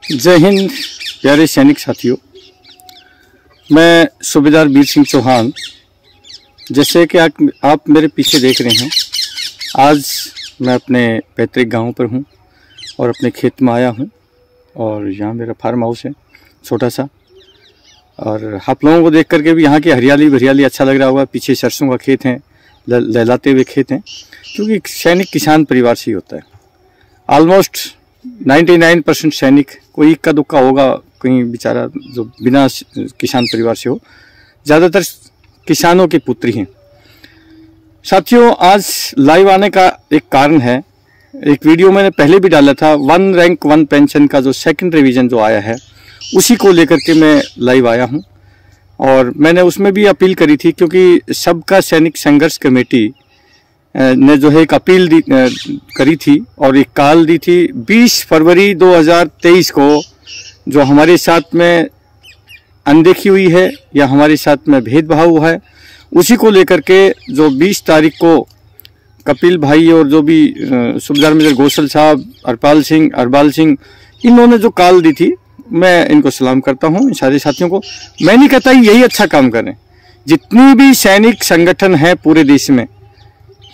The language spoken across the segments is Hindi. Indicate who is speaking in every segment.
Speaker 1: जय हिंद प्यारे सैनिक साथियों, मैं सूबेदार वीर सिंह चौहान। जैसे कि आप मेरे पीछे देख रहे हैं, आज मैं अपने पैतृक गांव पर हूं और अपने खेत में आया हूं और यहाँ मेरा फार्म हाउस है छोटा सा। और आप लोगों को देख करके भी यहाँ की हरियाली अच्छा लग रहा होगा। पीछे सरसों का खेत है, लहलाते हुए खेत हैं, क्योंकि सैनिक किसान परिवार से ही होता है। ऑलमोस्ट 99% सैनिक, कोई इक्का दुक्का होगा कहीं बेचारा जो बिना किसान परिवार से हो, ज़्यादातर किसानों की पुत्री हैं। साथियों, आज लाइव आने का एक कारण है, एक वीडियो मैंने पहले भी डाला था, 1 रैंक 1 पेंशन का जो सेकंड रिवीजन जो आया है उसी को लेकर के मैं लाइव आया हूं। और मैंने उसमें भी अपील करी थी, क्योंकि सबका सैनिक संघर्ष कमेटी ने जो है एक अपील करी थी और एक कॉल दी थी 20 फरवरी 2023 को, जो हमारे साथ में अनदेखी हुई है या हमारे साथ में भेदभाव हुआ है, उसी को लेकर के जो 20 तारीख को कपिल भाई और जो भी सूबेदार मेजर गोसल साहब, अरपाल सिंह, इन्होंने जो कॉल दी थी, मैं इनको सलाम करता हूं, इन सारे साथियों को। मैं नहीं कहता यही अच्छा काम करें। जितनी भी सैनिक संगठन है पूरे देश में,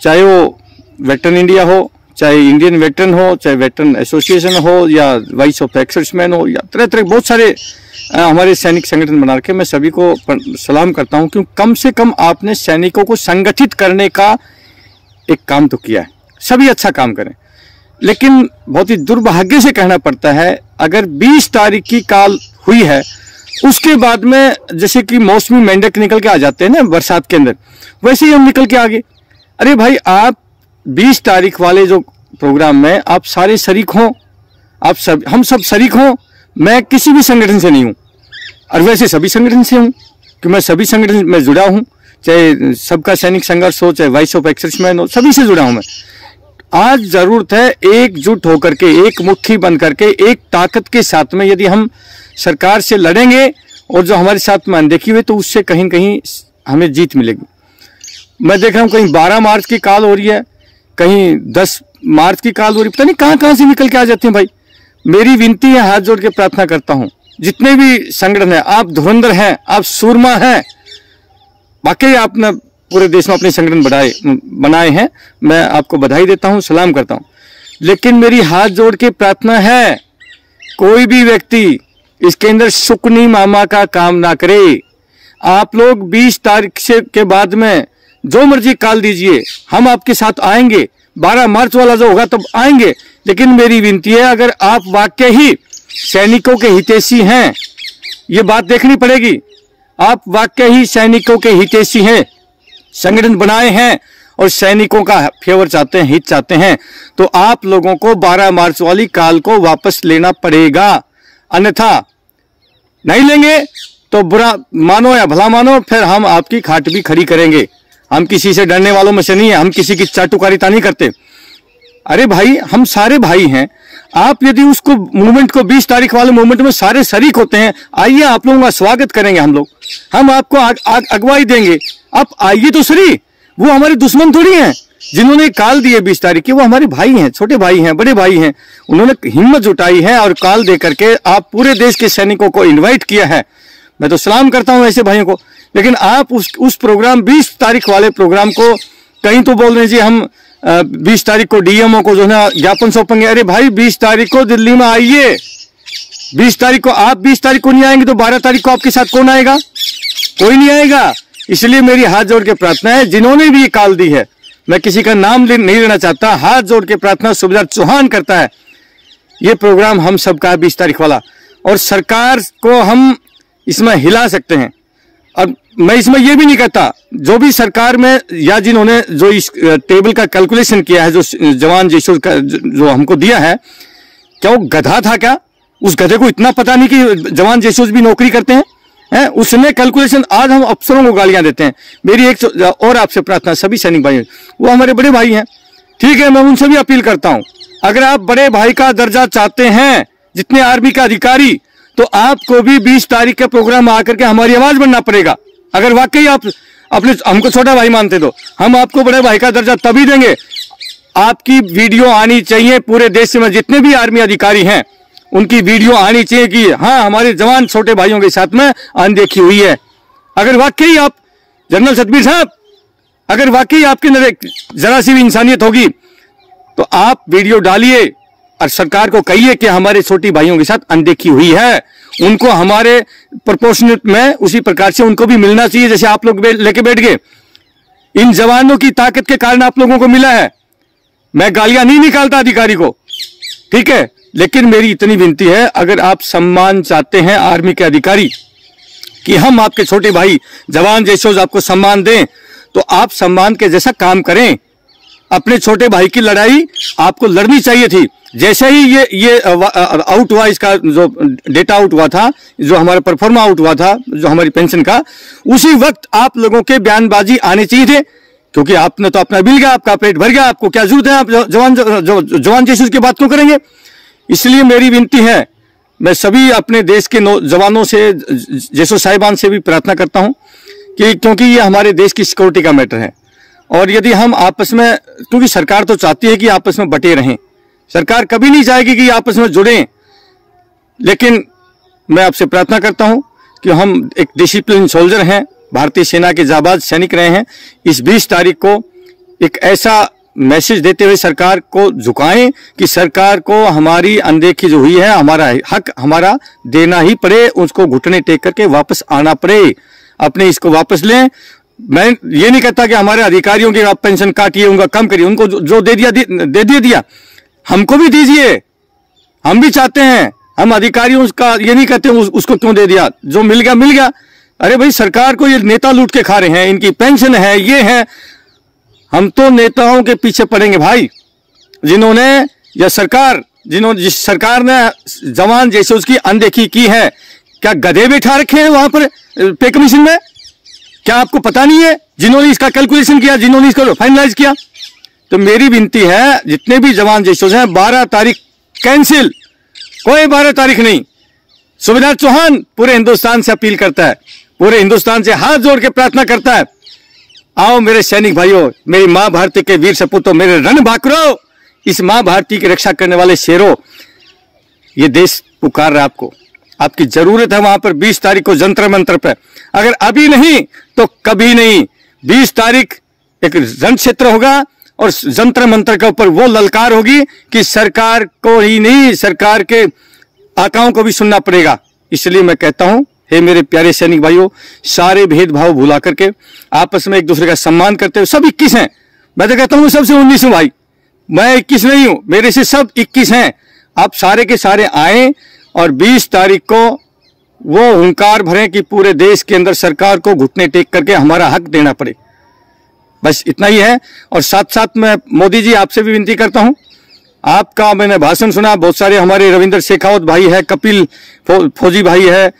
Speaker 1: चाहे वो वेटरन इंडिया हो, चाहे इंडियन वेटरन हो, चाहे वेटरन एसोसिएशन हो, या वॉइस ऑफ एक्सर्समैन हो, या तरह तरह बहुत सारे हमारे सैनिक संगठन बना के, मैं सभी को सलाम करता हूं। क्योंकि कम से कम आपने सैनिकों को संगठित करने का एक काम तो किया है। सभी अच्छा काम करें, लेकिन बहुत ही दुर्भाग्य से कहना पड़ता है, अगर 20 तारीख की कॉल हुई है, उसके बाद में जैसे कि मौसमी मेंढक निकल के आ जाते हैं ना बरसात के अंदर, वैसे ही हम निकल के आ गए। अरे भाई, आप 20 तारीख वाले जो प्रोग्राम में आप सारे शरीक हों, हम सब शरीक हों। मैं किसी भी संगठन से नहीं हूं, और वैसे सभी संगठन से हूं कि मैं सभी संगठन में जुड़ा हूं, चाहे सबका सैनिक संघर्ष हो, चाहे वॉइस ऑफ एक्सर्समैन हो, सभी से जुड़ा हूं मैं। आज जरूरत है एकजुट होकर के, एक मुट्ठी बन करके, एक ताकत के साथ में यदि हम सरकार से लड़ेंगे और जो हमारे साथ में अनदेखी हुई, तो उससे कहीं कहीं हमें जीत मिलेगी। मैं देख रहा हूं कहीं 12 मार्च की कॉल हो रही है, कहीं 10 मार्च की कॉल हो रही है, पता नहीं कहां से निकल के आ जाते हैं भाई। मेरी विनती है, हाथ जोड़ के प्रार्थना करता हूं, जितने भी संगठन है, आप धुरंधर हैं, आप सूरमा हैं, वाकई आपने पूरे देश में अपने संगठन बनाए हैं। मैं आपको बधाई देता हूं, सलाम करता हूं। लेकिन मेरी हाथ जोड़ के प्रार्थना है, कोई भी व्यक्ति इसके अंदर शुकनी मामा का काम ना करे। आप लोग 20 तारीख से के बाद में जो मर्जी कॉल दीजिए, हम आपके साथ आएंगे। 12 मार्च वाला जो होगा तब आएंगे। लेकिन मेरी विनती है, अगर आप वाकई ही सैनिकों के हितैषी हैं, ये बात देखनी पड़ेगी, आप वाकई ही सैनिकों के हितैषी हैं, संगठन बनाए हैं और सैनिकों का फेवर चाहते हैं, हित चाहते हैं, तो आप लोगों को 12 मार्च वाली कॉल को वापस लेना पड़ेगा। अन्यथा नहीं लेंगे तो बुरा मानो या भला मानो, फिर हम आपकी खाट भी खड़ी करेंगे। हम किसी से डरने वालों में से नहीं है, हम किसी की चाटुकारिता नहीं करते। अरे भाई, हम सारे भाई हैं। आप यदि उसको मूवमेंट को 20 तारीख वाले मूवमेंट में सारे शरीक होते हैं, आइए, आप लोगों का स्वागत करेंगे हम लोग, हम आपको अगवाई देंगे। आप आइए तो सही, वो हमारे दुश्मन थोड़ी हैं। जिन्होंने कॉल दी है 20 तारीख की, वो हमारे भाई हैं, छोटे भाई हैं, बड़े भाई हैं। उन्होंने हिम्मत जुटाई है और कॉल दे करके आप पूरे देश के सैनिकों को इन्वाइट किया है। मैं तो सलाम करता हूं ऐसे भाइयों को। लेकिन आप उस प्रोग्राम 20 तारीख वाले प्रोग्राम को कहीं तो बोल रहे हैं जी, हम 20 तारीख को डीएमओ को जो है ज्ञापन सौंपेंगे। अरे भाई, 20 तारीख को दिल्ली में आइए। 20 तारीख को आप 20 तारीख को नहीं आएंगे तो 12 तारीख को आपके साथ कौन आएगा? कोई नहीं आएगा। इसलिए मेरी हाथ जोड़ के प्रार्थना है, जिन्होंने भी ये कॉल दी है, मैं किसी का नाम नहीं लेना चाहता, हाथ जोड़ के प्रार्थना सूबेदार चौहान करता है, ये प्रोग्राम हम सबका है 20 तारीख वाला, और सरकार को हम इसमें हिला सकते हैं। और मैं इसमें यह भी नहीं कहता, जो भी सरकार में या जिन्होंने जो इस टेबल का कैलकुलेशन किया है, जो जवान जेशोर का जो हमको दिया है, क्या वो गधा था क्या? उस गधे को इतना पता नहीं कि जवान जेशोर भी नौकरी करते हैं? उसने कैलकुलेशन, आज हम अफसरों को गालियां देते हैं। मेरी एक और आपसे प्रार्थना, सभी सैनिक भाई, वो हमारे बड़े भाई हैं, ठीक है, मैं उनसे भी अपील करता हूं, अगर आप बड़े भाई का दर्जा चाहते हैं, जितने आर्मी का अधिकारी, तो आपको भी 20 तारीख के प्रोग्राम में आकर के हमारी आवाज बनना पड़ेगा। अगर वाकई आप अपने हमको छोटा भाई मानते तो हम आपको बड़े भाई का दर्जा तभी देंगे, आपकी वीडियो आनी चाहिए पूरे देश में, जितने भी आर्मी अधिकारी हैं उनकी वीडियो आनी चाहिए कि हाँ हमारे जवान छोटे भाइयों के साथ में अनदेखी हुई है। अगर वाकई आप जनरल सतबीर साहब, अगर वाकई आपके अंदर जरा सी भी इंसानियत होगी तो आप वीडियो डालिए और सरकार को कहिए कि हमारे छोटी भाइयों के साथ अनदेखी हुई है, उनको हमारे प्रोपोर्शनेट में उसी प्रकार से उनको भी मिलना चाहिए जैसे आप लोग लेके बैठ गए। इन जवानों की ताकत के कारण आप लोगों को मिला है। मैं गालियां नहीं निकालता अधिकारी को, ठीक है, लेकिन मेरी इतनी विनती है, अगर आप सम्मान चाहते हैं आर्मी के अधिकारी कि हम आपके छोटे भाई जवान जैसे आपको सम्मान दें, तो आप सम्मान के जैसा काम करें। अपने छोटे भाई की लड़ाई आपको लड़नी चाहिए थी। जैसे ही ये आउट हुआ, इसका जो डेटा आउट हुआ था, जो हमारा परफॉर्मा आउट हुआ था, जो हमारी पेंशन का, उसी वक्त आप लोगों के बयानबाजी आने चाहिए थे, क्योंकि आपने तो अपना मिल गया, आपका पेट भर गया, आपको क्या जरूरत है, आप जवान जैसे की बात क्यों करेंगे। इसलिए मेरी विनती है, मैं सभी अपने देश के जवानों से, जैसो साहिबान से भी प्रार्थना करता हूं कि क्योंकि ये हमारे देश की सिक्योरिटी का मैटर है, और यदि हम आपस में, क्योंकि सरकार तो चाहती है कि आपस में बटे रहें, सरकार कभी नहीं चाहेगी कि आपस में जुड़ें, लेकिन मैं आपसे प्रार्थना करता हूं कि हम एक डिसिप्लिन सोल्जर हैं, भारतीय सेना के जाबाज सैनिक रहे हैं। इस 20 तारीख को एक ऐसा मैसेज देते हुए सरकार को झुकाएं कि सरकार को हमारी अनदेखी जो हुई है, हमारा हक हमारा देना ही पड़े, उसको घुटने टेक करके वापस आना पड़े, अपने इसको वापस लें। मैं ये नहीं कहता कि हमारे अधिकारियों की आप पेंशन काटिए, उनका कम करिए, उनको जो दे दिया हमको भी दीजिए, हम भी चाहते हैं। हम अधिकारियों का ये नहीं कहते उसको क्यों दे दिया, जो मिल गया मिल गया। अरे भाई, सरकार को ये नेता लूट के खा रहे हैं, इनकी पेंशन है, ये है। हम तो नेताओं के पीछे पड़ेंगे भाई, जिन्होंने या सरकार, जिस सरकार ने जवान जैसे उसकी अनदेखी की है। क्या गधे बैठा रखे हैं वहां पर पे कमीशन में? क्या आपको पता नहीं है जिन्होंने इसका कैलकुलेशन किया, जिन्होंने इसको फाइनलाइज किया? तो मेरी विनती है, जितने भी जवान जैसे हैं, 12 तारीख कैंसिल, कोई 12 तारीख नहीं। सुबेदार चौहान पूरे हिंदुस्तान से अपील करता है, पूरे हिंदुस्तान से हाथ जोड़ के प्रार्थना करता है, आओ मेरे सैनिक भाइयों, मेरी मां भारती के वीर सपूतों, मेरे रण भाकरो, इस मां भारती की रक्षा करने वाले शेरों, ये देश पुकार रहा है आपको, आपकी जरूरत है वहां पर 20 तारीख को जंतर मंतर पर। अगर अभी नहीं तो कभी नहीं। 20 तारीख एक रण क्षेत्र होगा और जंतर मंतर के ऊपर वो ललकार होगी कि सरकार को ही नहीं, सरकार के आकाओं को भी सुनना पड़ेगा। इसलिए मैं कहता हूं, हे मेरे प्यारे सैनिक भाइयों, सारे भेदभाव भुला करके आपस में एक दूसरे का सम्मान करते हुए, सब 21 हैं। मैं तो कहता हूं सबसे 19 हूं भाई, मैं 21 नहीं हूं, मेरे से सब 21 हैं। आप सारे के सारे आए और 20 तारीख को वो हुंकार भरें कि पूरे देश के अंदर सरकार को घुटने टेक करके हमारा हक देना पड़े। बस इतना ही है। और साथ साथ मैं मोदी जी आपसे भी विनती करता हूं, आपका मैंने भाषण सुना, बहुत सारे हमारे रविंद्र शेखावत भाई है, कपिल फौजी भाई है,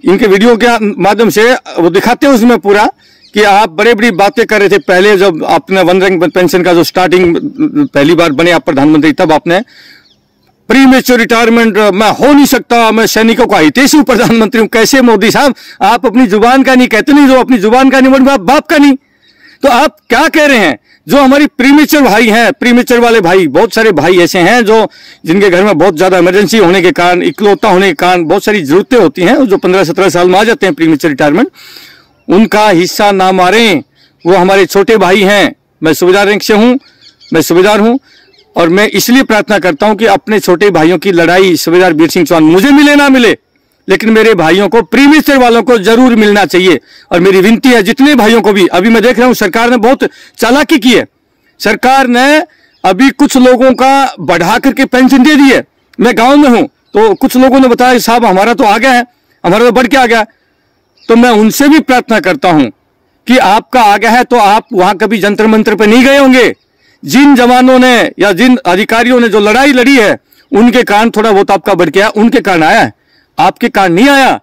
Speaker 1: इनके वीडियो के माध्यम से वो दिखाते हैं उसमें पूरा कि आप बड़े बड़ी बातें कर रहे थे पहले, जब आपने वन रैंक पेंशन का जो स्टार्टिंग पहली बार बने आप प्रधानमंत्री, तब आपने प्री मेच्योर रिटायरमेंट मैं हो नहीं सकता, मैं सैनिकों का हितैषी प्रधानमंत्री हूं। कैसे मोदी साहब, आप अपनी जुबान का नहीं कहते, नहीं जो अपनी जुबान का नहीं बन बाप का नहीं, तो आप क्या कह रहे हैं? जो हमारी प्रीमेच्योर भाई हैं, प्रीमेच्योर वाले भाई, बहुत सारे भाई ऐसे हैं जो जिनके घर में बहुत ज्यादा इमरजेंसी होने के कारण, इकलौता होने के कारण बहुत सारी जरूरतें होती हैं, जो 15-17 साल में आ जाते हैं प्रीमेच्योर रिटायरमेंट, उनका हिस्सा ना मारें। वो हमारे छोटे भाई हैं। मैं सूबेदार रैंक से हूं, मैं सूबेदार हूं, और मैं इसलिए प्रार्थना करता हूं कि अपने छोटे भाइयों की लड़ाई सूबेदार वीर सिंह चौहान, मुझे मिले ना मिले, लेकिन मेरे भाइयों को, प्रीमियर वालों को जरूर मिलना चाहिए। और मेरी विनती है जितने भाइयों को भी, अभी मैं देख रहा हूं सरकार ने बहुत चालाकी की है, सरकार ने अभी कुछ लोगों का बढ़ा करके पेंशन दे दी है। मैं गांव में हूं तो कुछ लोगों ने बताया साहब हमारा तो आ गया है, हमारा तो बढ़ के आ गया। तो मैं उनसे भी प्रार्थना करता हूं कि आपका आ गया है तो आप वहां कभी जंतर मंतर पर नहीं गए होंगे। जिन जवानों ने या जिन अधिकारियों ने जो लड़ाई लड़ी है, उनके कारण थोड़ा बहुत आपका बढ़ गया, उनके कारण आया है, आपके कारण नहीं आया।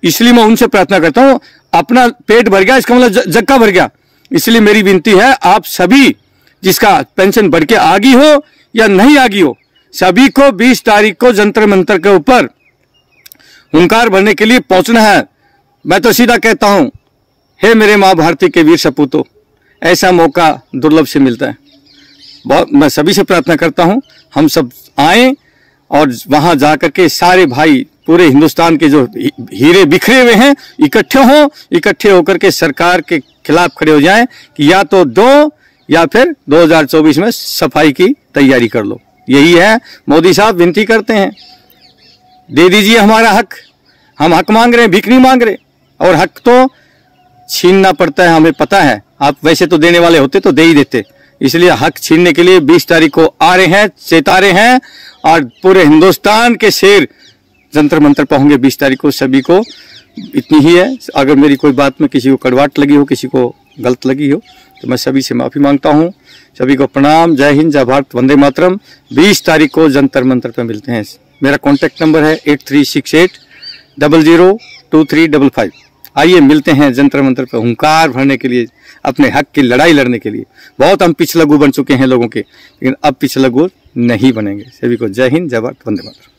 Speaker 1: इसलिए मैं उनसे प्रार्थना करता हूं, अपना पेट भर गया इसका मतलब जक्का भर गया। इसलिए मेरी विनती है, आप सभी जिसका पेंशन बढ़ के आ गई हो या नहीं आ गई हो, सभी को 20 तारीख को जंतर मंतर के ऊपर हुंकार भरने के लिए पहुंचना है। मैं तो सीधा कहता हूं, हे मेरे मां भारती के वीर सपूतों, ऐसा मौका दुर्लभ से मिलता है। बहुत मैं सभी से प्रार्थना करता हूं, हम सब आए और वहां जाकर के सारे भाई पूरे हिंदुस्तान के जो हीरे बिखरे हुए हैं इकट्ठे होकर के सरकार के खिलाफ खड़े हो जाएं कि या तो दो या फिर 2024 में सफाई की तैयारी कर लो। यही है, मोदी साहब विनती करते हैं, दे दीजिए हमारा हक। हम हक मांग रहे हैं, भीख नहीं मांग रहे, और हक तो छीनना पड़ता है, हमें पता है। आप वैसे तो देने वाले होते तो दे ही देते, इसलिए हक छीनने के लिए 20 तारीख को आ रहे हैं, चेता रहे हैं, और पूरे हिंदुस्तान के शेर जंतर मंतर पर होंगे 20 तारीख को। सभी को इतनी ही है, अगर मेरी कोई बात में किसी को कड़वाहट लगी हो, किसी को गलत लगी हो, तो मैं सभी से माफ़ी मांगता हूँ। सभी को प्रणाम, जय हिंद, जय भारत, वंदे मातरम। 20 तारीख को जंतर मंतर पर मिलते हैं। मेरा कॉन्टैक्ट नंबर है 8368002355। आइए मिलते हैं जंतर मंतर पर हुंकार भरने के लिए, अपने हक की लड़ाई लड़ने के लिए। बहुत हम पिछलग्गू बन चुके हैं लोगों के, लेकिन अब पिछलग्गू नहीं बनेंगे। सभी को जय हिंद, जय भारत, वंदे मातरम।